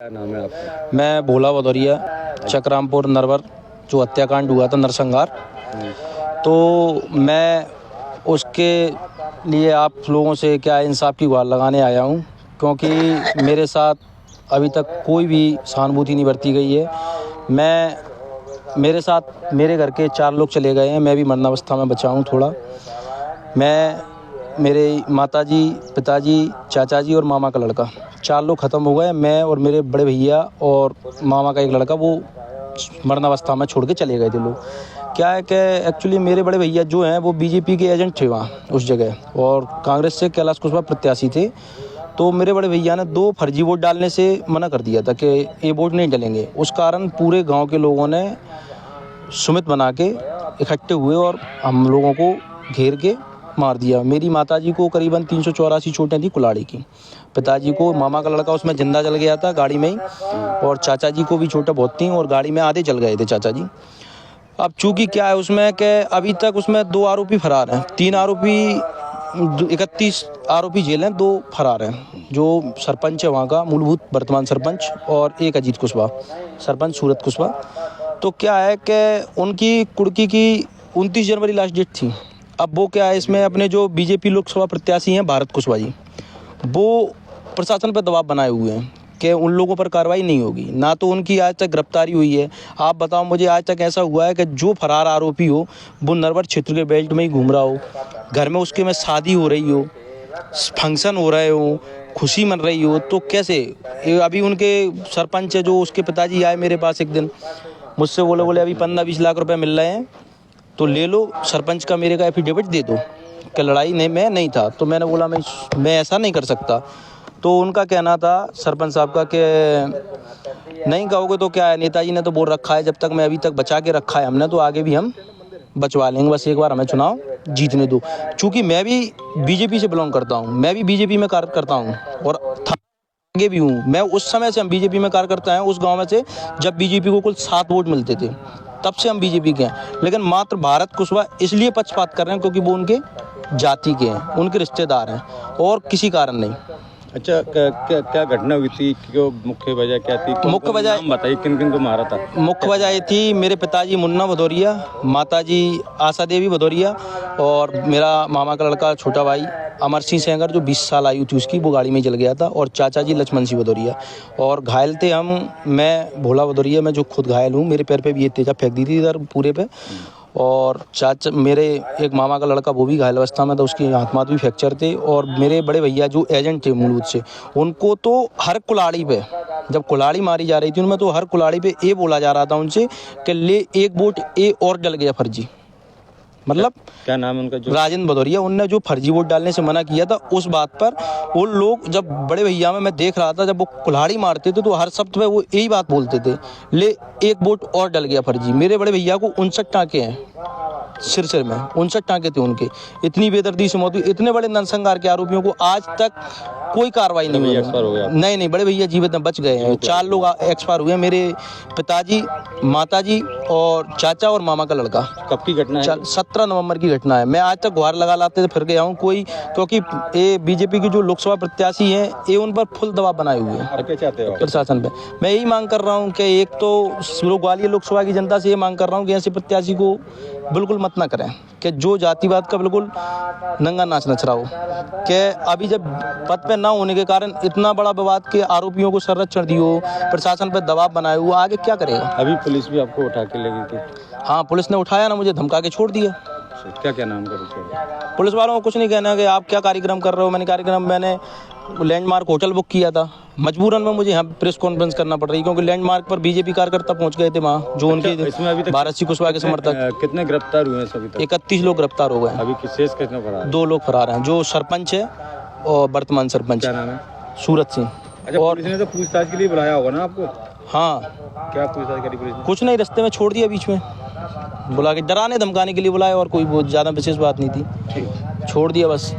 क्या नाम है आपका? मैं भोला भदौरिया, चकरामपुर नरवर जो हत्याकांड हुआ था नरसंहार, तो मैं उसके लिए आप लोगों से क्या इंसाफ की गुहार लगाने आया हूं, क्योंकि मेरे साथ अभी तक कोई भी सहानुभूति नहीं बरती गई है। मेरे साथ मेरे घर के 4 लोग चले गए हैं, मैं भी मरणावस्था में बचा हूं थोड़ा। मेरे माताजी, पिताजी, चाचा जी और मामा का लड़का 4 लोग ख़त्म हो गए। मैं और मेरे बड़े भैया और मामा का एक लड़का वो मरणावस्था में छोड़ के चले गए थे लोग। क्या है कि एक्चुअली मेरे बड़े भैया जो हैं वो बीजेपी के एजेंट थे वहाँ उस जगह, और कांग्रेस से कैलाश कुशवाहा प्रत्याशी थे। तो मेरे बड़े भैया ने 2 फर्जी वोट डालने से मना कर दिया था कि ये वोट नहीं डलेंगे। उस कारण पूरे गाँव के लोगों ने सुमित बना के इकट्ठे हुए और हम लोगों को घेर के मार दिया। मेरी माताजी को करीबन 384 चोटें थी कुल्हाड़ी की। पिताजी को, मामा का लड़का उसमें जिंदा जल गया था गाड़ी में ही, और चाचा जी को भी चोटें बहुत थी और गाड़ी में आधे जल गए थे चाचा जी। अब चूंकि क्या है उसमें कि अभी तक उसमें 2 आरोपी फरार हैं, 3 आरोपी 31 आरोपी जेल हैं, 2 फरार हैं। जो सरपंच है वहाँ का मूलभूत वर्तमान सरपंच, और एक अजीत कुशवाहा सरपंच सूरत कुशवाहा। तो क्या है कि उनकी कुड़की की 29 जनवरी लास्ट डेट थी। अब वो क्या है, इसमें अपने जो बीजेपी लोकसभा प्रत्याशी हैं भारत कुशवाहा जी, वो प्रशासन पर दबाव बनाए हुए हैं कि उन लोगों पर कार्रवाई नहीं होगी। ना तो उनकी आज तक गिरफ्तारी हुई है। आप बताओ मुझे, आज तक ऐसा हुआ है कि जो फरार आरोपी हो वो नरवर क्षेत्र के बेल्ट में ही घूम रहा हो, घर में उसके में शादी हो रही हो, फंक्शन हो रहे हो, खुशी मन रही हो, तो कैसे? अभी उनके सरपंच है जो, उसके पिताजी आए मेरे पास एक दिन, मुझसे बोले अभी 15-20 लाख रुपए मिल रहे हैं तो ले लो, सरपंच का मेरे का एफिडेविट दे दो कि लड़ाई नहीं मैं नहीं था। तो मैंने बोला मैं ऐसा नहीं कर सकता। तो उनका कहना था सरपंच साहब का कि नहीं कहोगे तो क्या है, नेताजी ने तो बोल रखा है जब तक मैं अभी तक बचा के रखा है हमने, तो आगे भी हम बचवा लेंगे, बस एक बार हमें चुनाव जीतने दो। चूँकि मैं भी बीजेपी से बिलोंग करता हूँ, मैं भी बीजेपी में कार्य करता हूँ और आगे भी हूँ। मैं उस समय से हम बीजेपी में कार्य करते हैं, उस गाँव में से जब बीजेपी को कुल 7 वोट मिलते थे तब से हम बीजेपी के हैं। लेकिन मात्र भारत कुशवाहा इसलिए पक्षपात कर रहे हैं क्योंकि वो उनके जाति के हैं, उनके रिश्तेदार हैं, और किसी कारण नहीं। अच्छा, क्या घटना हुई थी? क्यों, मुख्य वजह क्या थी? मुख्य वजह बताइए, किन किन को मारा था? मुख्य वजह ये थी, मेरे पिताजी मुन्ना भदौरिया, माताजी आशा देवी भदौरिया, और मेरा मामा का लड़का छोटा भाई अमर सिंह सेंगर जो 20 साल आयु थी उसकी, वो गाड़ी में जल गया था, और चाचा जी लक्ष्मण सिंह भदौरिया। और घायल थे मैं भोला भदौरिया, मैं जो खुद घायल हूँ, मेरे पैर पे भी ये तेजा फेंक दी थी इधर पूरे पे। और चाचा मेरे एक मामा का लड़का वो भी घायल अवस्था में था, उसके हाथ माथ भी फ्रैक्चर थे। और मेरे बड़े भैया जो एजेंट थे मूलभूत से, उनको तो हर कुल्हाड़ी पे, जब कुल्हाड़ी मारी जा रही थी उनमें, तो हर कुल्हाड़ी पे ये बोला जा रहा था उनसे कि ले एक वोट ए और डल गया फर्जी। मतलब क्या नाम है उनका? जो राजेंद्र भदौरिया, उनने जो फर्जी वोट डालने से मना किया था, उस बात पर वो लोग, जब बड़े भैया में मैं देख रहा था जब वो कुल्हाड़ी मारते थे तो हर शब्द में वो यही बात बोलते थे, ले एक वोट और डल गया फर्जी। मेरे बड़े भैया को 59 टाँके हैं सिर में, 59 टाँके थे उनके। इतनी बेदर्दी से मौत हुई। इतने बड़े नरसंहार के आरोपियों को आज तक कोई कार्रवाई नहीं हुई। नहीं, बड़े भैया जीवित में बच गए हैं। 4 लोग एक्सपायर हुए, मेरे पिताजी, माताजी और चाचा और मामा का लड़का। कब की घटना है? 17 नवंबर की घटना है। मैं आज तक गुहार लगा लाते फिर गया हूँ कोई, क्योंकि ये बीजेपी की जो लोकसभा प्रत्याशी हैं ये उन पर फुल दबाव बनाए हुए हैं। क्या चाहते हो प्रशासन पे? मैं यही मांग कर रहा हूँ कि एक तो ग्वालियर लोकसभा की जनता से ये मांग कर रहा हूँ कि ऐसे प्रत्याशी को बिल्कुल मत ना करें, कि जो जातिवाद का बिल्कुल नंगा नाच नच रहा हो, कि अभी जब पद पे ना होने के कारण इतना बड़ा विवाद के आरोपियों को संरक्षण दियो, प्रशासन पर दबाव बनाए हुआ, आगे क्या करेगा? अभी पुलिस भी आपको उठा के ले गई थी? हाँ, पुलिस ने उठाया ना, मुझे धमका के छोड़ दिया। क्या नाम का? पुलिस वालों को कुछ नहीं कहना कि आप क्या कार्यक्रम कर रहे हो। मैंने लैंडमार्क होटल बुक किया था, मजबूरन में मुझे यहाँ प्रेस कॉन्फ्रेंस करना पड़ रही, क्योंकि लैंडमार्क पर बीजेपी कार्यकर्ता पहुंच गए थे वहाँ, जो उनके भारत सिंह कुशवाहा के समर्थक। कितने गिरफ्तार हुए हैं सभी तक? 31 लोग गिरफ्तार हो गए। अभी शेष कितने फरार? 2 लोग फरार हैं, जो सरपंच है और वर्तमान सरपंच। क्या नाम है? सूरत सिंह। अच्छा, और पुलिस ने तो पूछताछ के लिए बुलाया होगा ना आपको? हाँ। क्या पूछताछ करी पुलिस ने? कुछ नहीं, रास्ते में छोड़ दिया, बीच में बुला के डराने धमकाने के लिए बुलाया, और कोई बहुत ज़्यादा विशेष बात नहीं थी, छोड़ दिया बस।